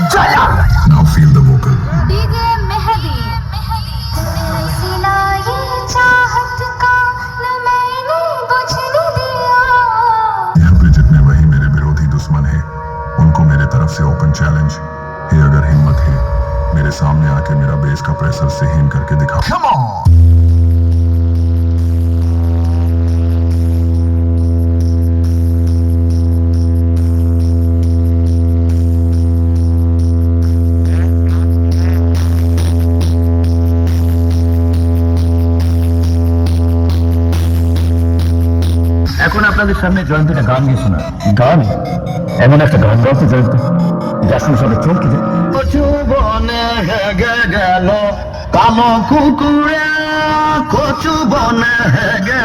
Now feel the vocal. DJ Mehdi सिलाई चाहत का न मैंने बुझने दिया। यहाँ पे जितने वही मेरे विरोधी दुश्मन है, उनको मेरे तरफ से ओपन चैलेंज है। अगर हिम्मत है मेरे सामने आके मेरा बेस का प्रेशर सहन करके दिखाओ। Come on! এখন আপনাদের সামনে জয়ন্ত একটা গান গিয়ে শোনা। গান? এমন একটা গান গাও তো জয়ন্ত, যার সঙ্গে সবাই চমকে যায়। বনে হেগে গেল কালো কুকুরে, কচু বনে হেগে